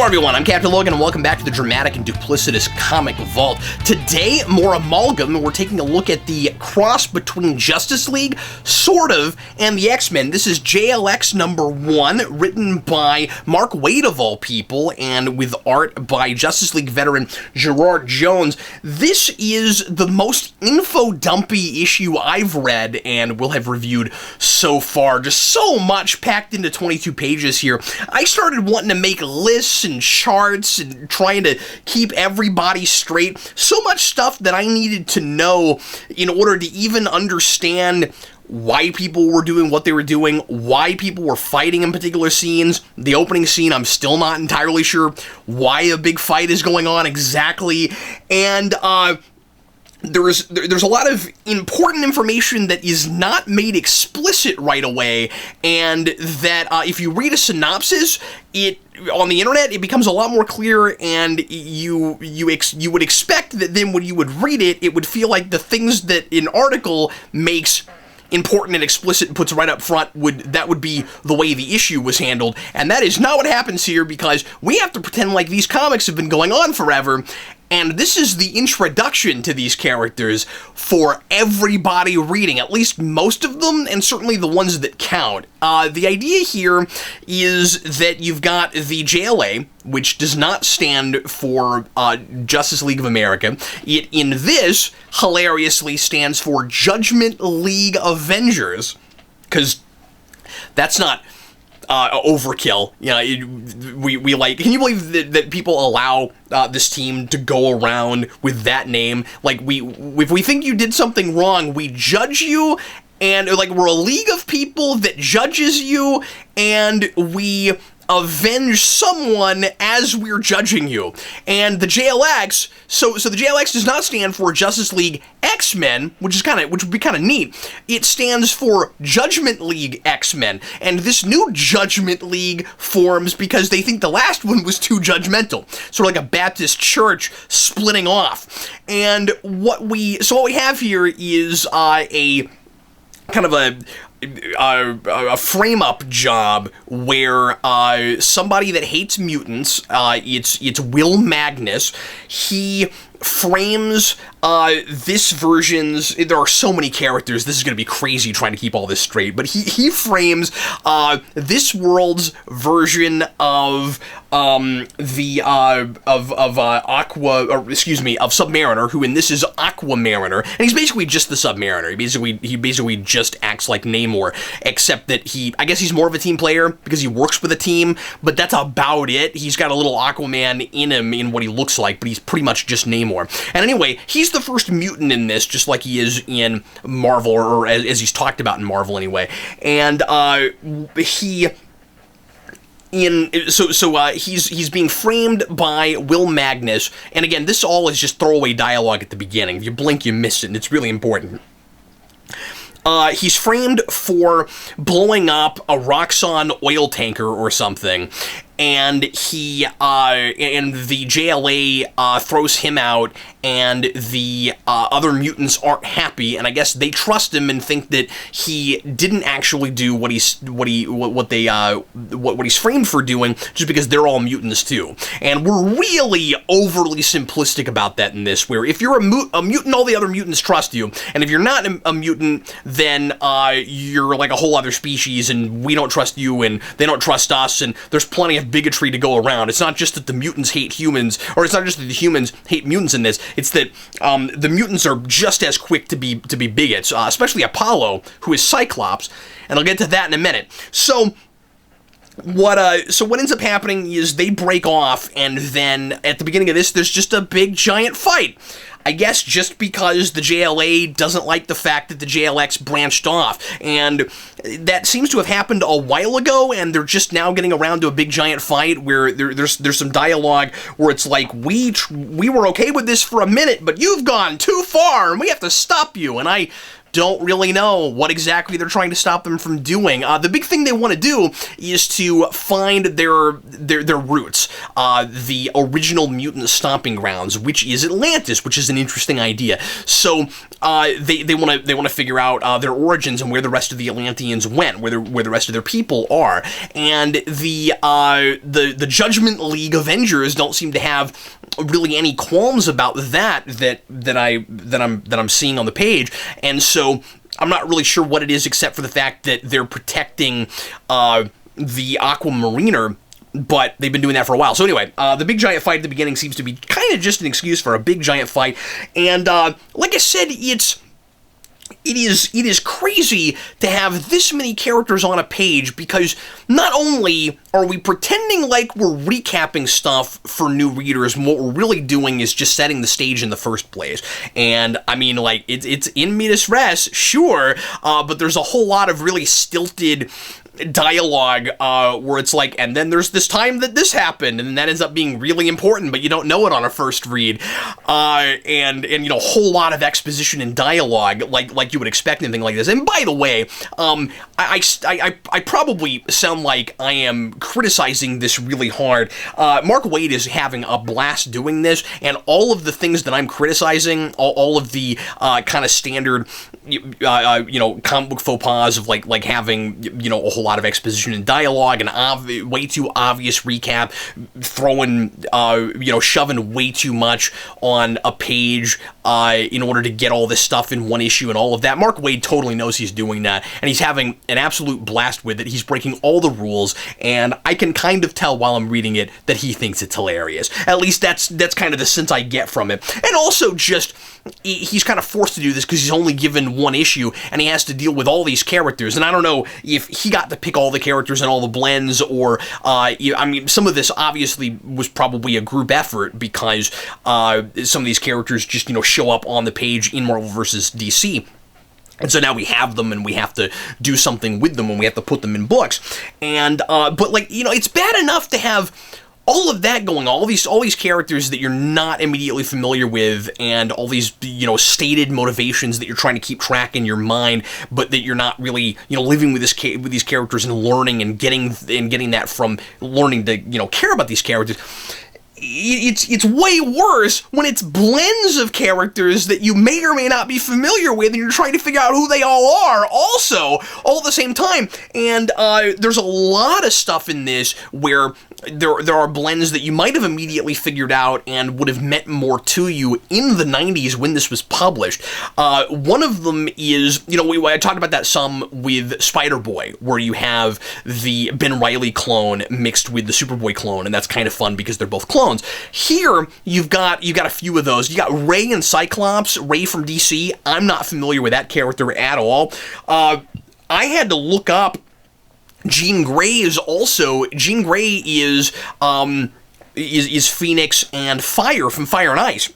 Hello everyone, I'm Captain Logan and welcome back to the dramatic and duplicitous Comic Vault. Today, more Amalgam. We're taking a look at the cross between Justice League, sort of, and the X-Men. This is JLX number 1, written by Mark Waid of all people, and with art by Justice League veteran Gerard Jones. This is the most info-dumpy issue I've read and will have reviewed so far. Just so much packed into 22 pages here. I started wanting to make lists and charts and trying to keep everybody straight. So much stuff that I needed to know in order to even understand why people were doing what they were doing, why people were fighting in particular scenes. The opening scene, I'm still not entirely sure why a big fight is going on exactly. And there's a lot of important information that is not made explicit right away, and that if you read a synopsis, on the internet, it becomes a lot more clear, and you would expect that then when you would read it, it would feel like the things that an article makes important and explicit and puts right up front that would be the way the issue was handled, and that is not what happens here, because we have to pretend like these comics have been going on forever. And this is the introduction to these characters for everybody reading, at least most of them, and certainly the ones that count. The idea here is that you've got the JLA, which does not stand for Justice League of America. It, in this, hilariously stands for Judgment League Avengers, because that's not overkill. You know, we like, can you believe that people allow this team to go around with that name? Like, if we think you did something wrong, we judge you, and like, we're a league of people that judges you, and we avenge someone as we're judging you. And the JLX, so the JLX does not stand for Justice League X-Men, which would be kind of neat. It stands for Judgment League X-Men, and this new Judgment League forms because they think the last one was too judgmental, sort of like a Baptist church splitting off. And what we have here is a kind of a frame-up job where somebody that hates mutants, it's Will Magnus, he frames this version's, there are so many characters, this is going to be crazy trying to keep all this straight, but he frames this world's version of Submariner, who in this is Aqua Mariner, and he's basically just the Submariner. He basically just acts like Namor, except that I guess he's more of a team player because he works with a team, but that's about it. He's got a little Aquaman in him in what he looks like, but he's pretty much just Namor. And anyway, he's the first mutant in this, just like he is in Marvel, or as he's talked about in Marvel anyway. And he's being framed by Will Magnus, and again, this all is just throwaway dialogue at the beginning. If you blink, you miss it, and it's really important. He's framed for blowing up a Roxxon oil tanker or something, and the JLA throws him out, and the other mutants aren't happy, and I guess they trust him and think that he didn't actually do what he's framed for doing, just because they're all mutants too. And we're really overly simplistic about that in this, where if you're a mutant, all the other mutants trust you, and if you're not a mutant, then you're like a whole other species, and we don't trust you, and they don't trust us, and there's plenty of bigotry to go around. It's not just that the mutants hate humans, or it's not just that the humans hate mutants in this, it's that the mutants are just as quick to be bigots, especially Apollo, who is Cyclops, and I'll get to that in a minute. So what ends up happening is they break off, and then at the beginning of this, there's just a big giant fight. I guess just because the JLA doesn't like the fact that the JLX branched off, and that seems to have happened a while ago, and they're just now getting around to a big giant fight where there's some dialogue where it's like, we were okay with this for a minute, but you've gone too far, and we have to stop you. And I don't really know what exactly they're trying to stop them from doing. The big thing they want to do is to find their roots, the original mutant stomping grounds, which is Atlantis, which is an interesting idea. So they want to figure out their origins and where the rest of the Atlanteans went, where the rest of their people are. And the Judgment League Avengers don't seem to have really any qualms about that I'm seeing on the page, and so I'm not really sure what it is, except for the fact that they're protecting the Aqua Mariner, but they've been doing that for a while. So anyway, the big giant fight at the beginning seems to be kind of just an excuse for a big giant fight, and like I said, it is crazy to have this many characters on a page, because not only are we pretending like we're recapping stuff for new readers, what we're really doing is just setting the stage in the first place. And I mean, like, it's in medias res, sure, but there's a whole lot of really stilted dialogue where it's like, and then there's this time that this happened, and that ends up being really important, but you don't know it on a first read, and you know, a whole lot of exposition and dialogue like you would expect anything like this. And by the way, I probably sound like I am criticizing this really hard. Mark Waid is having a blast doing this, and all of the things that I'm criticizing, all of the kind of standard you know, comic book faux pas of like having, you know, a whole lot of exposition and dialogue, and way too obvious recap, throwing, you know, shoving way too much on a page in order to get all this stuff in one issue and all of that. Mark Waid totally knows he's doing that, and he's having an absolute blast with it. He's breaking all the rules, and I can kind of tell while I'm reading it that he thinks it's hilarious. At least that's kind of the sense I get from it. And also just, he's kind of forced to do this because he's only given one issue, and he has to deal with all these characters, and I don't know if he got to pick all the characters and all the blends, or, I mean, some of this obviously was probably a group effort, because some of these characters just, you know, show up on the page in Marvel vs. DC. And so now we have them, and we have to do something with them, and we have to put them in books. And, but, like, you know, it's bad enough to have all of that going on, all these characters that you're not immediately familiar with, and all these, you know, stated motivations that you're trying to keep track in your mind, but that you're not really, you know, living with these characters and learning and getting that from learning to, you know, care about these characters. It's way worse when it's blends of characters that you may or may not be familiar with, and you're trying to figure out who they all are also, all at the same time. And there's a lot of stuff in this where there are blends that you might have immediately figured out and would have meant more to you in the 90s when this was published. One of them is, you know, I talked about that some with Spider-Boy, where you have the Ben Reilly clone mixed with the Superboy clone, and that's kind of fun because they're both clones. Here, you've got a few of those. You got Ray and Cyclops, Ray from DC. I'm not familiar with that character at all. I had to look up Jean Grey is also. Jean Grey is Phoenix and Fire from Fire and Ice.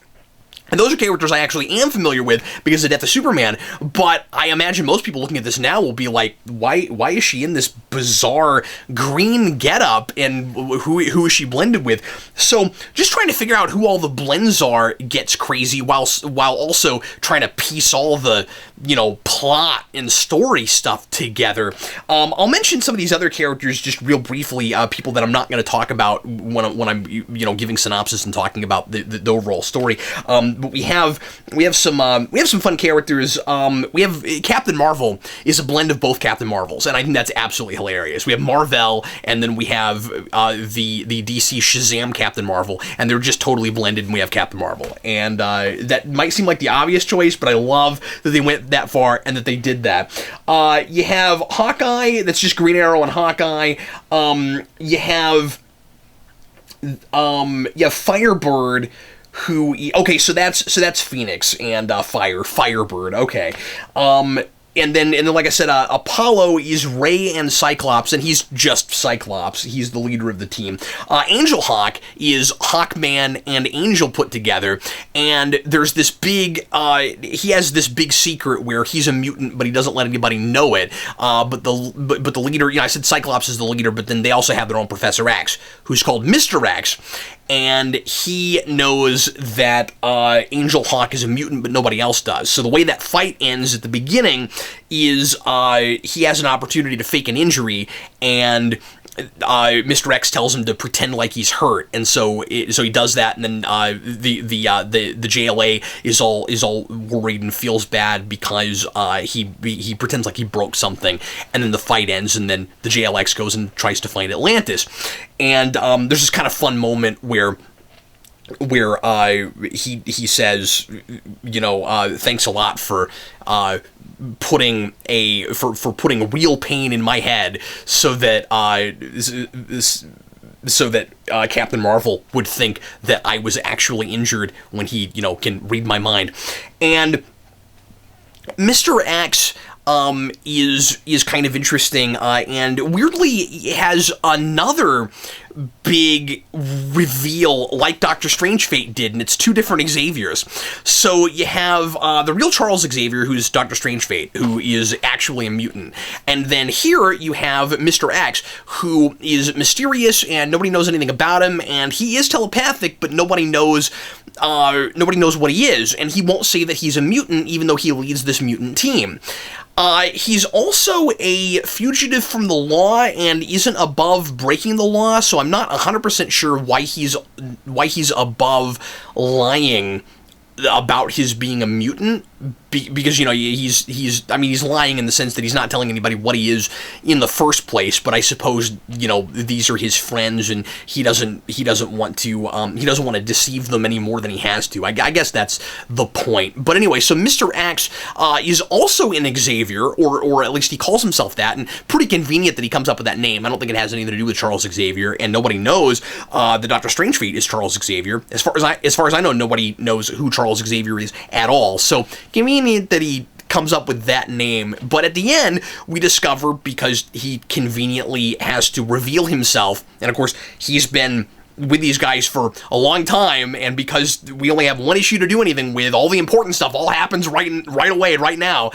And those are characters I actually am familiar with because of Death of Superman, but I imagine most people looking at this now will be like, why is she in this bizarre green getup, and who is she blended with? So just trying to figure out who all the blends are gets crazy, while also trying to piece all the, you know, plot and story stuff together. I'll mention some of these other characters just real briefly, people that I'm not going to talk about when I'm you know, giving synopsis and talking about the overall story. But we have some fun characters. We have Captain Marvel is a blend of both Captain Marvels, and I think that's absolutely hilarious. We have Marvel, and then we have the DC Shazam Captain Marvel, and they're just totally blended, and we have Captain Marvel. And that might seem like the obvious choice, but I love that they went that far and that they did that. You have Hawkeye, that's just Green Arrow and Hawkeye. You have Firebird, okay, so that's Phoenix and Firebird. Okay, and then like I said, Apollo is Ray and Cyclops, and he's just Cyclops. He's the leader of the team. Angel Hawk is Hawkman and Angel put together, and there's this big. He has this big secret where he's a mutant, but he doesn't let anybody know it. But the leader, you know, I said Cyclops is the leader, but then they also have their own Professor X, who's called Mr. X. and he knows that Angel Hawk is a mutant, but nobody else does. So the way that fight ends at the beginning is he has an opportunity to fake an injury, and Mr. X tells him to pretend like he's hurt, and so he does that, and then the JLA is all worried and feels bad because he pretends like he broke something, and then the fight ends, and then the JLX goes and tries to find Atlantis, and there's this kind of fun moment where he says, thanks a lot for putting real pain in my head so that Captain Marvel would think that I was actually injured when he can read my mind. And Mr. X is kind of interesting, and weirdly has another big reveal like Doctor Strange Fate did, and it's two different Xaviers. So you have the real Charles Xavier, who's Doctor Strange Fate, who is actually a mutant. And then here you have Mr. X, who is mysterious and nobody knows anything about him, and he is telepathic, but nobody knows what he is, and he won't say that he's a mutant even though he leads this mutant team. He's also a fugitive from the law and isn't above breaking the law, so I'm not 100% sure why he's above lying about his being a mutant, because he's lying in the sense that he's not telling anybody what he is in the first place. But I suppose these are his friends, and he doesn't want to deceive them any more than he has to. I guess that's the point. But anyway, so Mr. X is also an Xavier, or at least he calls himself that, and pretty convenient that he comes up with that name. I don't think it has anything to do with Charles Xavier, and nobody knows that Doctor Strange Fate is Charles Xavier. As far as I know, nobody knows who Charles Xavier is at all. So convenient that he comes up with that name, but at the end we discover, because he conveniently has to reveal himself, and of course he's been with these guys for a long time, and because we only have one issue to do anything with, all the important stuff all happens right away, right now,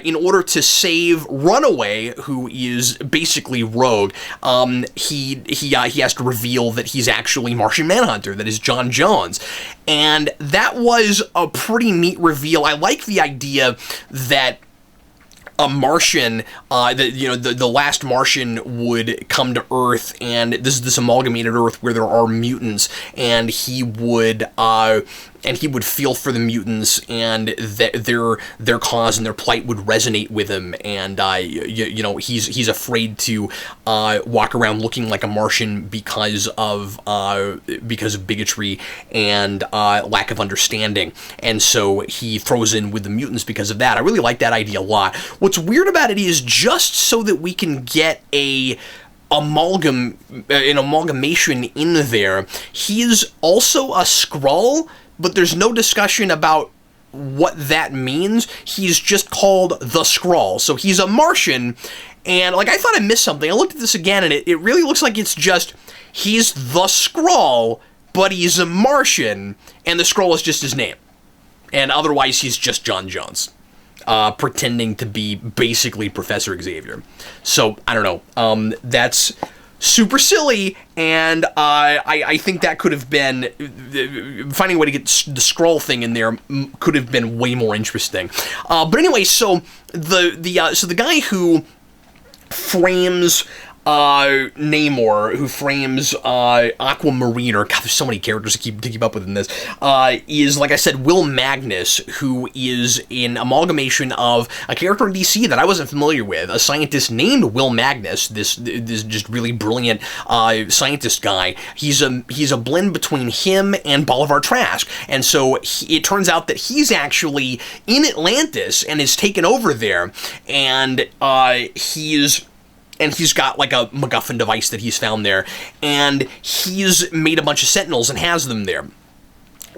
in order to save Runaway, who is basically Rogue. He has to reveal that he's actually Martian Manhunter, that is John Jones, and that was a pretty neat reveal. I like the idea that a Martian, the last Martian would come to Earth, and this is this amalgamated Earth where there are mutants, and he would feel for the mutants, and their cause and their plight would resonate with him, and he's afraid to walk around looking like a Martian because of bigotry and lack of understanding, and so he throws in with the mutants because of that. I really like that idea a lot. What's weird about it is, just so that we can get an amalgamation in there, he is also a Skrull, but there's no discussion about what that means. He's just called the Skrull. So he's a Martian, and I thought I missed something. I looked at this again, and it really looks like it's just, he's the Skrull, but he's a Martian, and the Skrull is just his name. And otherwise, he's just John Jones, pretending to be basically Professor Xavier. So, I don't know. That's super silly, and I think that could have been, finding a way to get the Skrull thing in there could have been way more interesting. But anyway, so the guy who frames Namor, who frames Aqua Mariner, God, there's so many characters to keep up with in this, is, like I said, Will Magnus, who is an amalgamation of a character in DC that I wasn't familiar with, a scientist named Will Magnus, this just really brilliant scientist guy. He's a blend between him and Bolivar Trask, and so it turns out that he's actually in Atlantis and is taken over there, and he's got like a MacGuffin device that he's found there, and he's made a bunch of Sentinels and has them there.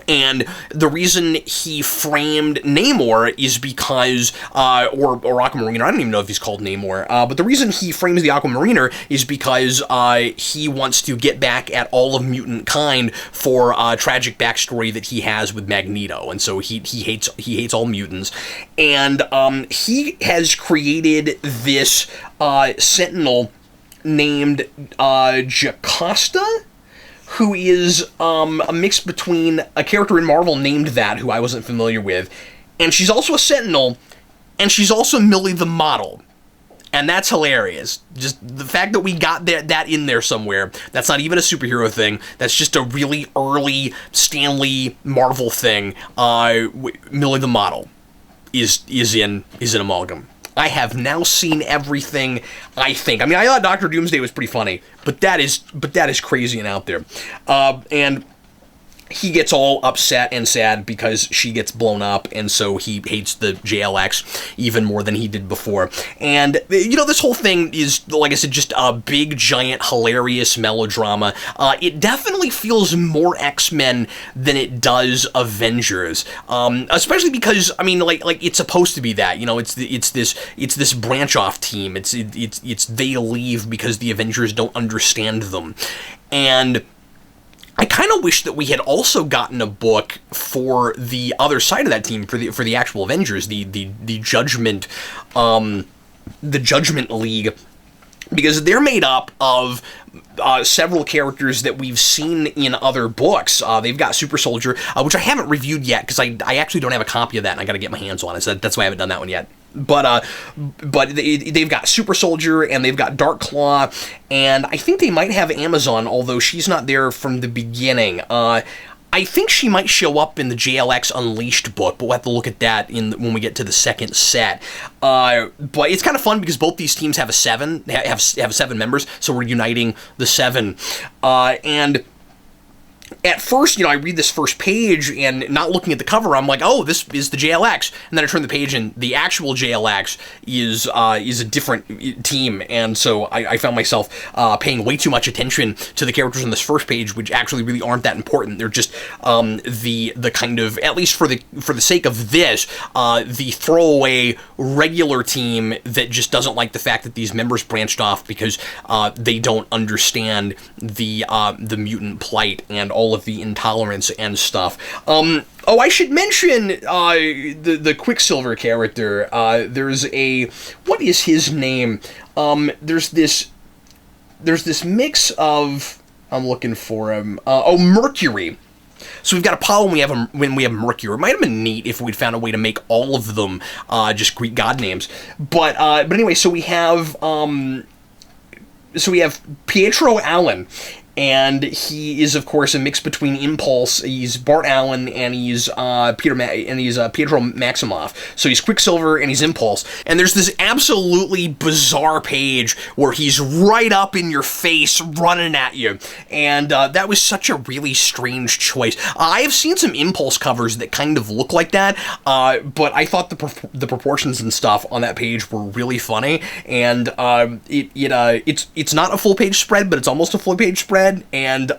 And the reason he framed Namor is because, or Aqua Mariner, I don't even know if he's called Namor, but the reason he frames the Aqua Mariner is because he wants to get back at all of mutant kind for a tragic backstory that he has with Magneto, and so he hates all mutants, and he has created this Sentinel named Jocasta, who is a mix between a character in Marvel named that, who I wasn't familiar with, and she's also a Sentinel, and she's also Millie the Model. And that's hilarious. Just the fact that we got that in there somewhere. That's not even a superhero thing. That's just a really early Stan Lee Marvel thing. Millie the Model is in Amalgam. I have now seen everything, I think. I mean, I thought Dr. Doomsday was pretty funny, but that is crazy and out there. And he gets all upset and sad because she gets blown up, and so he hates the JLX even more than he did before. And, you know, this whole thing is, like I said, just a big, giant, hilarious melodrama. It definitely feels more X-Men than it does Avengers, especially because, I mean, like it's supposed to be that, you know, it's this branch-off team. It's they leave because the Avengers don't understand them. And I kind of wish that we had also gotten a book for the other side of that team, for the actual Avengers, the Judgment, the Judgment League, because they're made up of several characters that we've seen in other books. They've got Super Soldier, which I haven't reviewed yet because I actually don't have a copy of that, and I got to get my hands on it. So that's why I haven't done that one yet. But they've got Super Soldier, and they've got Dark Claw, and I think they might have Amazon, although she's not there from the beginning. I think she might show up in the JLX Unleashed book, but we'll have to look at that when we get to the second set. But it's kind of fun because both these teams have seven members, so we're uniting the seven. And at first, you know, I read this first page, and not looking at the cover, I'm like, oh, this is the JLX. And then I turn the page, and the actual JLX is a different team. And so I found myself paying way too much attention to the characters on this first page, which actually really aren't that important. They're just the kind of, at least for the sake of this, the throwaway regular team that just doesn't like the fact that these members branched off because they don't understand the mutant plight and all of the intolerance and stuff. I should mention the Quicksilver character. There's what is his name? There's this mix of, I'm looking for him. Mercury. So we've got Apollo when we have Mercury. It might have been neat if we'd found a way to make all of them just Greek god names. But anyway, so we have Pietro Allen. And he is, of course, a mix between Impulse. He's Bart Allen, and he's Pietro Maximoff. So he's Quicksilver and he's Impulse. And there's this absolutely bizarre page where he's right up in your face, running at you. And that was such a really strange choice. I have seen some Impulse covers that kind of look like that, but I thought the proportions and stuff on that page were really funny. And it's not a full page spread, but it's almost a full page spread. And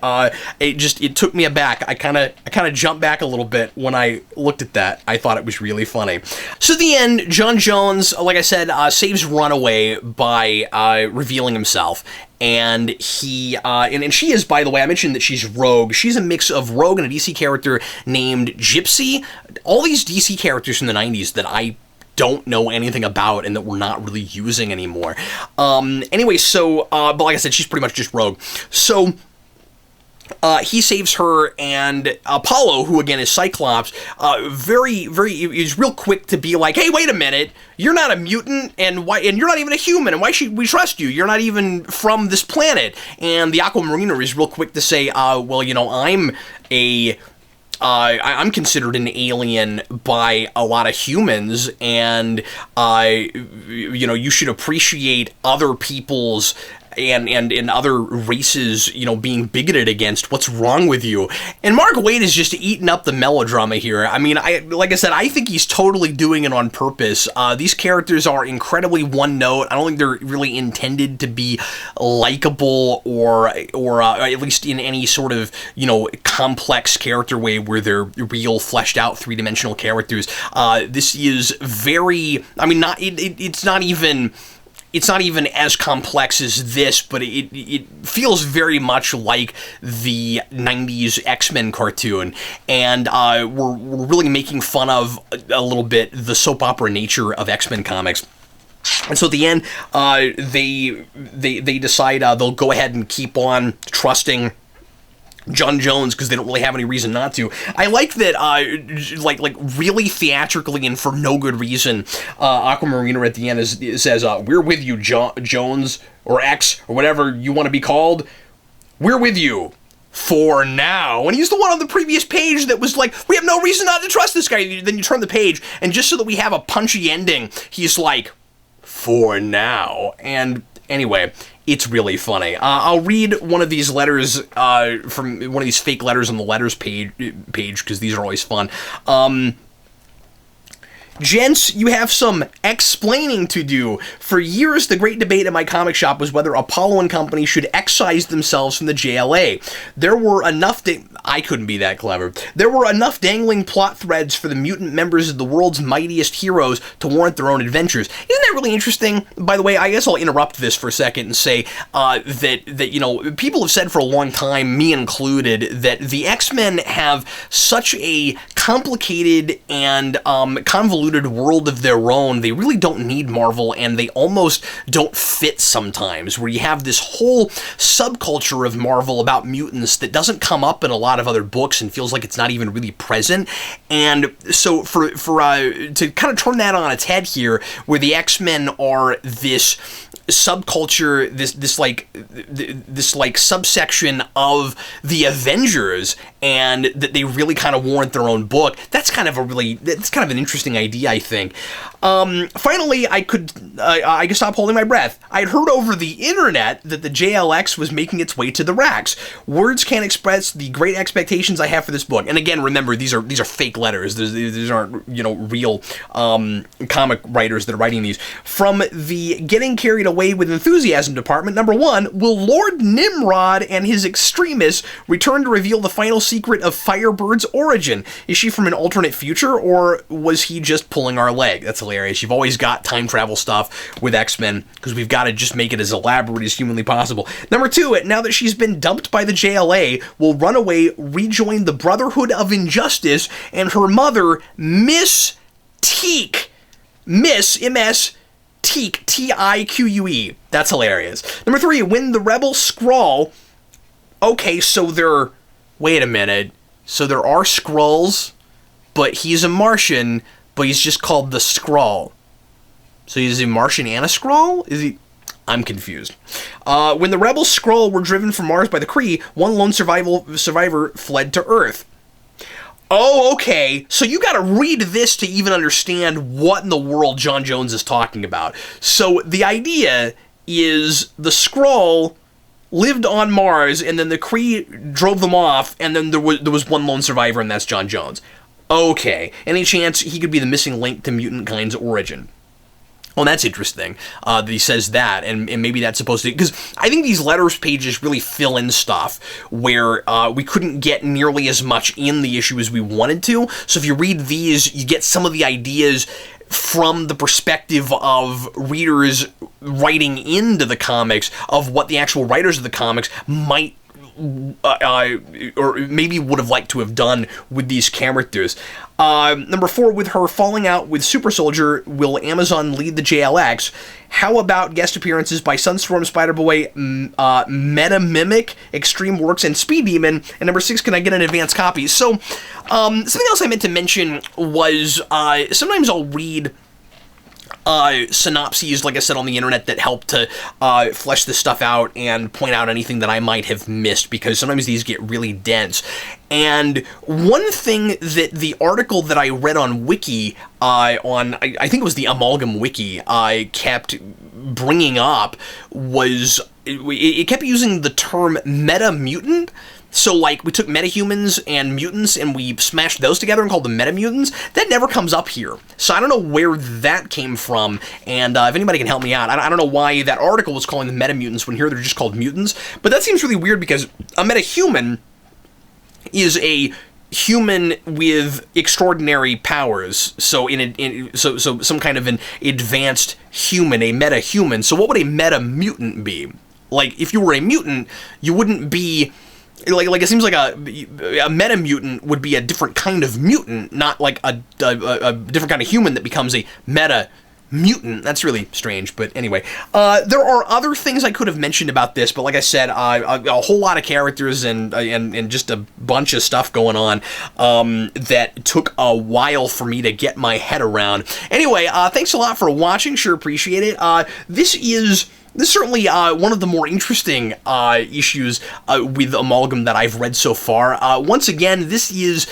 it took me aback. I kind of jumped back a little bit when I looked at that. I thought it was really funny. So at the end, John Jones, like I said, saves Runaway by revealing himself. And he and she is, by the way, I mentioned that she's Rogue. She's a mix of Rogue and a DC character named Gypsy. All these DC characters from the 90s that I don't know anything about and that we're not really using anymore. Anyway, so, but like I said, she's pretty much just Rogue. So, he saves her, and Apollo, who again is Cyclops, is real quick to be like, hey, wait a minute, you're not a mutant, and you're not even a human, and why should we trust you? You're not even from this planet. And the Aqua Mariner is real quick to say, well, you know, I'm considered an alien by a lot of humans, and you know, you should appreciate other people's and other races, you know, being bigoted against. What's wrong with you? And Mark Waid is just eating up the melodrama here. I mean, like I said, I think he's totally doing it on purpose. These characters are incredibly one note. I don't think they're really intended to be likable or at least in any sort of, you know, complex character way where they're real fleshed out three-dimensional characters. This is very, I mean, it's not even as complex as this, but it feels very much like the 90s X-Men cartoon, and we're really making fun of a little bit the soap opera nature of X-Men comics. And so at the end, they decide they'll go ahead and keep on trusting John Jones because they don't really have any reason not to. I like that, like really theatrically and for no good reason, Aqua Mariner at the end says, "We're with you, Jones or X or whatever you want to be called. We're with you for now." And he's the one on the previous page that was like, "We have no reason not to trust this guy." Then you turn the page, and just so that we have a punchy ending, he's like, "For now." And anyway, it's really funny. I'll read one of these letters from one of these fake letters on the letters page because these are always fun. Gents, you have some explaining to do. For years, the great debate at my comic shop was whether Apollo and company should excise themselves from the JLA. There were enough... I couldn't be that clever. There were enough dangling plot threads for the mutant members of the world's mightiest heroes to warrant their own adventures. Isn't that really interesting? By the way, I guess I'll interrupt this for a second and say that you know, people have said for a long time, me included, that the X-Men have such a complicated and convoluted world of their own. They really don't need Marvel, and they almost don't fit sometimes, where you have this whole subculture of Marvel about mutants that doesn't come up in a lot of other books and feels like it's not even really present. And so for to kind of turn that on its head here, where the X-Men are this subculture, this subsection of the Avengers, and that they really kind of warrant their own book. That's kind of an interesting idea, I think. Finally, I could stop holding my breath. I'd heard over the internet that the JLX was making its way to the racks. Words can't express the great expectations I have for this book. And again, remember, these are fake letters. These aren't, you know, real comic writers that are writing these. From the getting carried away with enthusiasm department, number 1, will Lord Nimrod and his extremists return to reveal the final secret of Firebird's origin? Is she from an alternate future, or was he just pulling our leg? That's hilarious. You've always got time travel stuff with X-Men, because we've got to just make it as elaborate as humanly possible. Number 2, now that she's been dumped by the JLA, will run away, rejoin the Brotherhood of Injustice, and her mother, Miss Teak. Miss, M-S, Teak, T-I-Q-U-E. That's hilarious. Number 3, when the Rebel Skrull... Okay, so they're... Wait a minute. So there are Skrulls, but he's a Martian, but he's just called the Skrull. So he's a Martian and a Skrull? Is he... I'm confused. When the Rebel Skrull were driven from Mars by the Kree, one lone survivor fled to Earth. Oh, okay. So you gotta read this to even understand what in the world John Jones is talking about. So the idea is the Skrull lived on Mars, and then the Kree drove them off, and then there was one lone survivor, and that's John Jones. Okay. Any chance he could be the missing link to mutant kind's origin? Well, that's interesting that he says that, and maybe that's supposed to... Because I think these letters pages really fill in stuff where we couldn't get nearly as much in the issue as we wanted to. So if you read these, you get some of the ideas from the perspective of readers writing into the comics of what the actual writers of the comics might or maybe would have liked to have done with these characters. Number 4, with her falling out with Super Soldier, will Amazon lead the JLX? How about guest appearances by Sunstorm, Spider-Boy, Meta Mimic, Extreme Works, and Speed Demon? And number 6, can I get an advance copy? So, something else I meant to mention was sometimes I'll read synopses, like I said, on the internet that help to flesh this stuff out and point out anything that I might have missed, because sometimes these get really dense. And one thing that the article that I read on Wiki, I think it was the Amalgam Wiki, kept bringing up was, it kept using the term meta-mutant. So, like, we took metahumans and mutants and we smashed those together and called them metamutants. That never comes up here. So I don't know where that came from, and if anybody can help me out. I don't know why that article was calling them metamutants when here they're just called mutants. But that seems really weird, because a metahuman is a human with extraordinary powers. So so some kind of an advanced human, a metahuman. So what would a metamutant be? Like, if you were a mutant, you wouldn't be... Like it seems like a meta-mutant would be a different kind of mutant, not like a different kind of human that becomes a mutant. That's really strange, but anyway. There are other things I could have mentioned about this, but like I said, a whole lot of characters and just a bunch of stuff going on that took a while for me to get my head around. Anyway, thanks a lot for watching. Sure appreciate it. This is certainly one of the more interesting issues with Amalgam that I've read so far. Once again, this is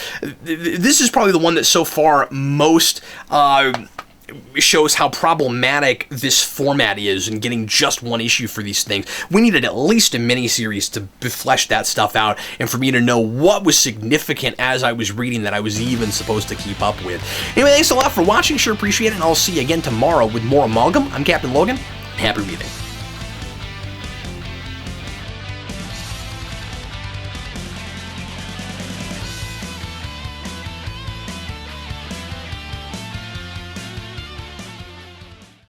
probably the one that so far most shows how problematic this format is and getting just one issue for these things. We needed at least a miniseries to flesh that stuff out and for me to know what was significant as I was reading that I was even supposed to keep up with. Anyway, thanks a lot for watching. Sure appreciate it, and I'll see you again tomorrow with more Amalgam. I'm Captain Logan. Happy reading.